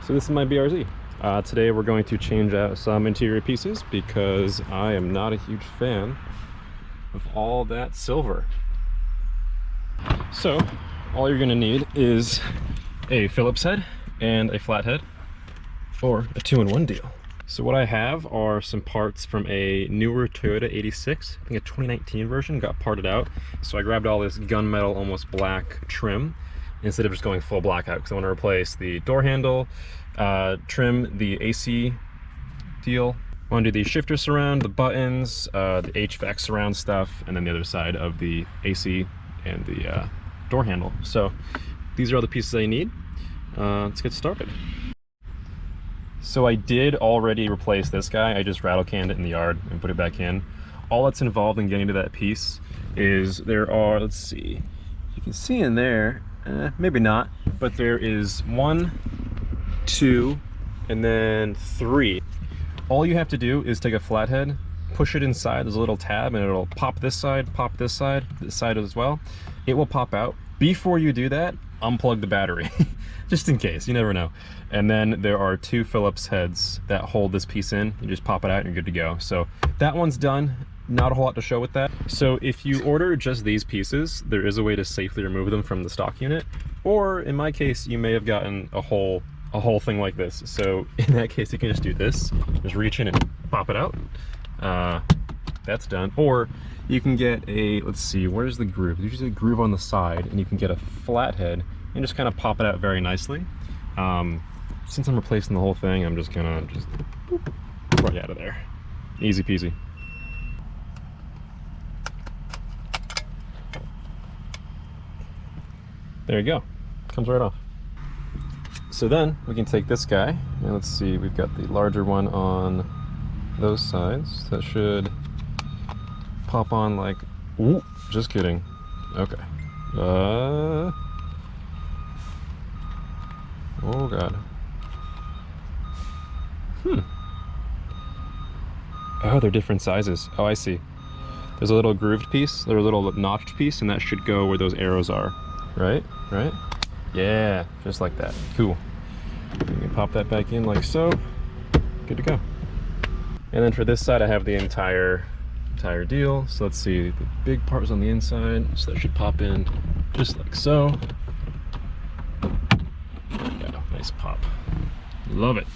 So this is my BRZ. Today we're going to change out some interior pieces because I am not a huge fan of all that silver. So all you're gonna need is a Phillips head and a flathead, or a 2-in-1 deal. So what I have are some parts from a newer Toyota 86, I think a 2019 version, got parted out. So I grabbed all this gunmetal, almost black trim, instead of just going full blackout, because I want to replace the door handle, trim the AC deal. I want to do the shifter surround, the buttons, the HVAC surround stuff, and then the other side of the AC and the door handle. So these are all the pieces I need. Let's get started. So I did already replace this guy. I just rattle canned it in the yard and put it back in. All that's involved in getting to that piece is there are, let's see, you can see in there, maybe not, but there is 1, 2, and then 3. All you have to do is take a flathead, push it inside, there's a little tab, and it'll pop this side as well. It will pop out. Before you do that, unplug the battery, just in case, you never know. And then there are 2 Phillips heads that hold this piece in. You just pop it out and you're good to go. So that one's done. Not a whole lot to show with that. So if you order just these pieces, there is a way to safely remove them from the stock unit. Or in my case, you may have gotten a whole thing like this. So in that case, you can just do this. Just reach in and pop it out. That's done. Or you can get a, let's see, where's the groove? There's usually a groove on the side, and you can get a flathead and just kind of pop it out very nicely. Since I'm replacing the whole thing, I'm just gonna boop, right out of there. Easy peasy. There you go, comes right off. So then we can take this guy, and let's see, we've got the larger one on those sides. That should pop on like, ooh, just kidding. Okay. Oh God. Oh, they're different sizes. Oh, I see. There's a little grooved piece, there's a little notched piece, and that should go where those arrows are. Right? Yeah, just like that. Cool. You can pop that back in like so. Good to go. And then for this side, I have the entire deal. So let's see, the big part is on the inside, so that should pop in just like so. Yeah, nice pop. Love it.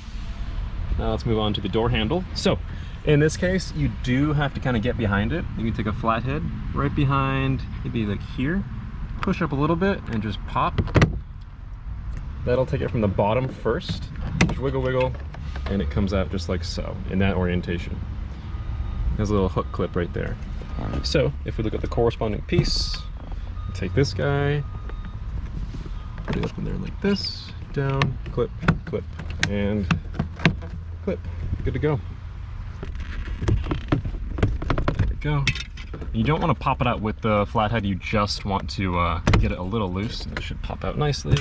Now let's move on to the door handle. So in this case, you do have to kind of get behind it. You can take a flathead right behind, maybe like here, push up a little bit and just pop. That'll take it from the bottom first. Just wiggle, wiggle, and it comes out just like so, in that orientation. There's a little hook clip right there. So if we look at the corresponding piece, take this guy, put it up in there like this, down, clip, clip, and clip. Good to go. There we go. You don't want to pop it out with the flathead, you just want to get it a little loose, and it should pop out nicely.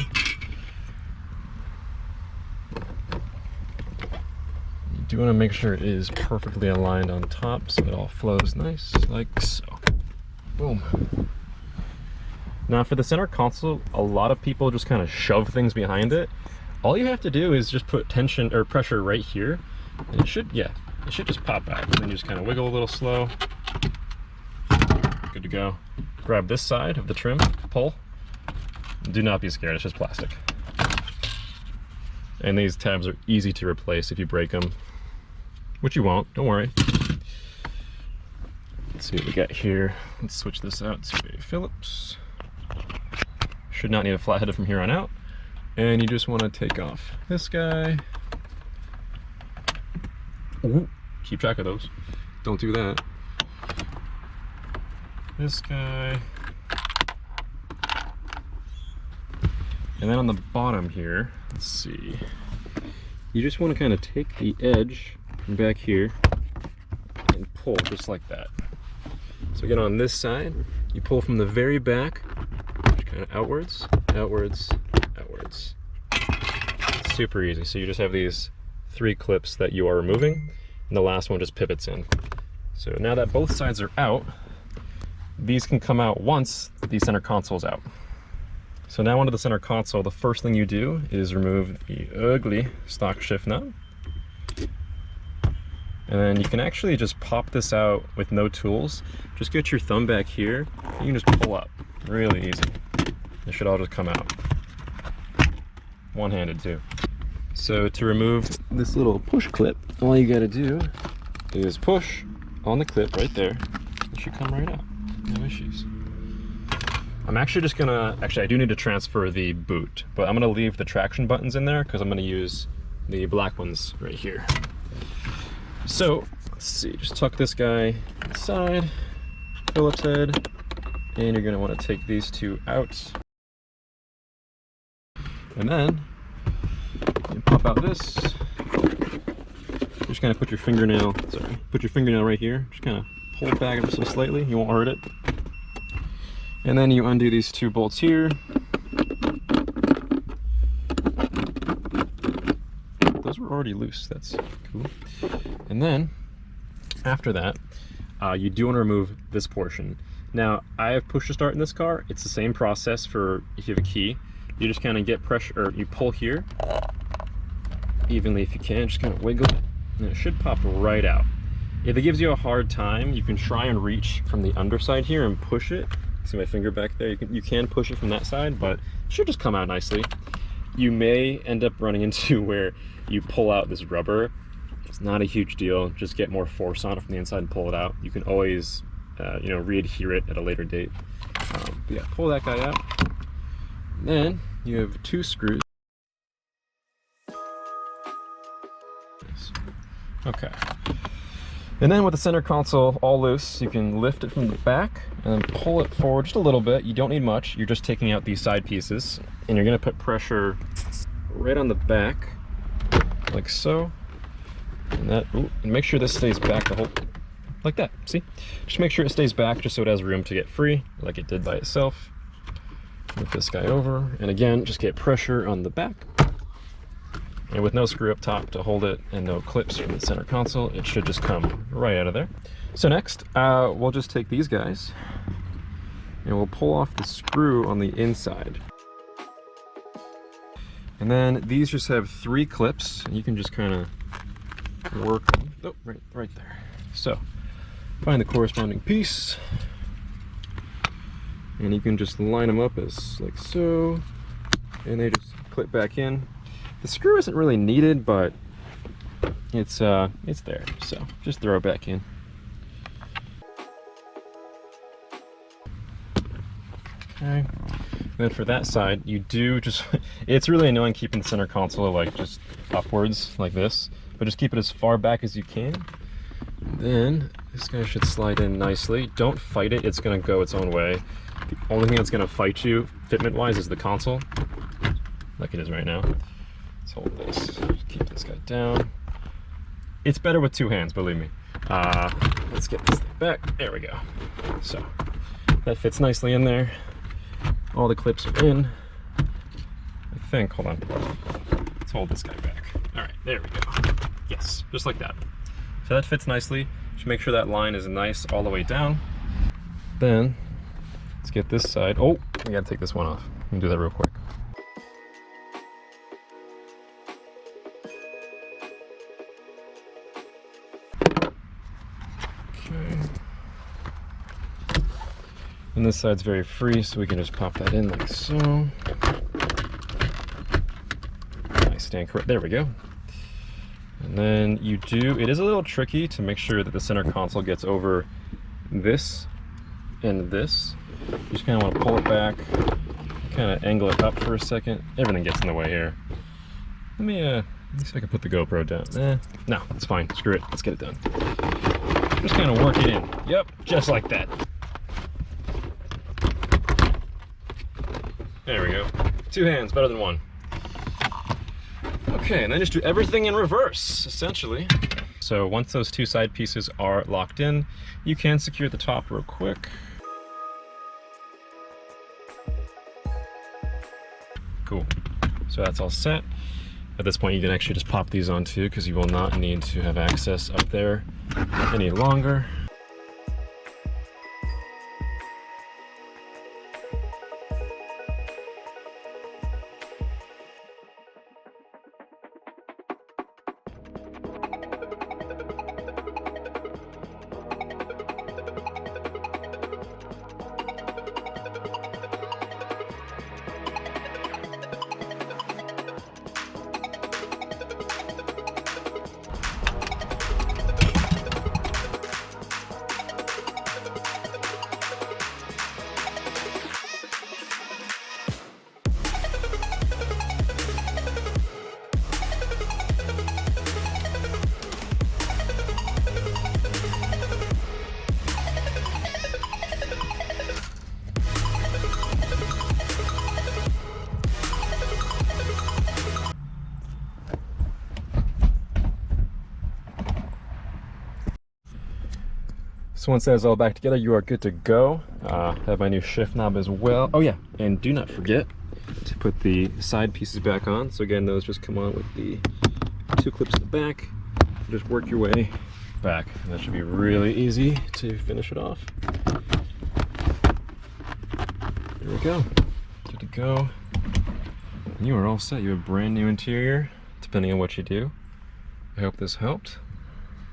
You do want to make sure it is perfectly aligned on top so it all flows nice, like so. Boom. Now for the center console, a lot of people just kind of shove things behind it. All you have to do is just put tension or pressure right here, and it should, yeah, it should just pop out. And then you just kind of wiggle a little slow. Good to go. Grab this side of the trim, pull. Do not be scared, it's just plastic. And these tabs are easy to replace if you break them, which you won't, don't worry. Let's see what we got here. Let's switch this out to a Phillips. Should not need a flathead from here on out. And you just want to take off this guy. Ooh, keep track of those. Don't do that. This guy. And then on the bottom here, let's see. You just want to kind of take the edge from back here and pull just like that. So again, on this side, you pull from the very back, kind of outwards, outwards, outwards. It's super easy. So you just have these 3 clips that you are removing, and the last one just pivots in. So now that both sides are out, these can come out once the center console's out. So now onto the center console, the first thing you do is remove the ugly stock shift nut. And then you can actually just pop this out with no tools. Just get your thumb back here, you can just pull up, really easy. It should all just come out. One-handed too. So to remove this little push clip, all you gotta do is push on the clip right there. It should come right out, no issues. I'm actually just gonna, I do need to transfer the boot, but I'm gonna leave the traction buttons in there because I'm gonna use the black ones right here. So, let's see, just tuck this guy inside, Phillips head, and you're gonna wanna take these two out. And then, you pop out this, just kinda put your fingernail, right here, just kinda pull it back ever so slightly, you won't hurt it. And then you undo these two bolts here. Those were already loose, that's cool. And then, after that, you do want to remove this portion. Now, I have push to start in this car. It's the same process for if you have a key. You just kind of get pressure, or you pull here, evenly if you can, just kind of wiggle it, and it should pop right out. If it gives you a hard time, you can try and reach from the underside here and push it. See my finger back there? You can push it from that side, but it should just come out nicely. You may end up running into where you pull out this rubber. It's not a huge deal. Just get more force on it from the inside and pull it out. You can always, you know, re-adhere it at a later date. But yeah, pull that guy out. And then you have two screws. Okay. And then with the center console all loose, you can lift it from the back and then pull it forward just a little bit. You don't need much. You're just taking out these side pieces, and you're gonna put pressure right on the back, like so. And that, ooh, and make sure this stays back the whole, like that, see? Just make sure it stays back just so it has room to get free, like it did by itself. Move this guy over, and again, just get pressure on the back. And with no screw up top to hold it and no clips from the center console, it should just come right out of there. So next, we'll just take these guys and we'll pull off the screw on the inside. And then these just have 3 clips, and you can just kind of work, oh, right there. So find the corresponding piece, and you can just line them up as like so, and they just clip back in. The screw isn't really needed, but it's there, so just throw it back in. Okay. And then for that side, you do just, it's really annoying keeping the center console like just upwards like this, but just keep it as far back as you can. And then this guy should slide in nicely. Don't fight it, it's gonna go its own way. The only thing that's gonna fight you, fitment wise, is the console, like it is right now. Let's hold this, keep this guy down. It's better with 2 hands, believe me. Let's get this thing back, there we go. So, that fits nicely in there. All the clips are in, I think, hold on. Let's hold this guy back. All right, there we go. Yes, just like that. So that fits nicely. Just make sure that line is nice all the way down. Then, let's get this side. Oh, we gotta take this one off. Let me do that real quick. And this side's very free, so we can just pop that in like so. Nice, stand correct, there we go. And then you do, it is a little tricky to make sure that the center console gets over this and this. You just kind of want to pull it back, kind of angle it up for a second. Everything gets in the way here. Let me see if I can put the GoPro down. No, it's fine, screw it, let's get it done. Just kind of work it in. Yep, just like that. There we go. 2 hands, better than 1. Okay, and then just do everything in reverse, essentially. So once those 2 side pieces are locked in, you can secure the top real quick. Cool. So that's all set. At this point, you can actually just pop these on too, because you will not need to have access up there any longer. So once that is all back together, you are good to go. Have my new shift knob as well. Oh yeah, and do not forget to put the side pieces back on. So again, those just come on with the 2 clips in the back. Just work your way back. And that should be really easy to finish it off. There we go. Good to go. And you are all set. You have a brand new interior, depending on what you do. I hope this helped.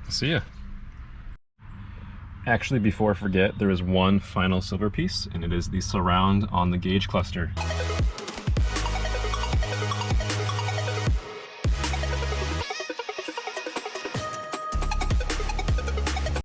See ya. Actually, before I forget, there is one final silver piece, and it is the surround on the gauge cluster.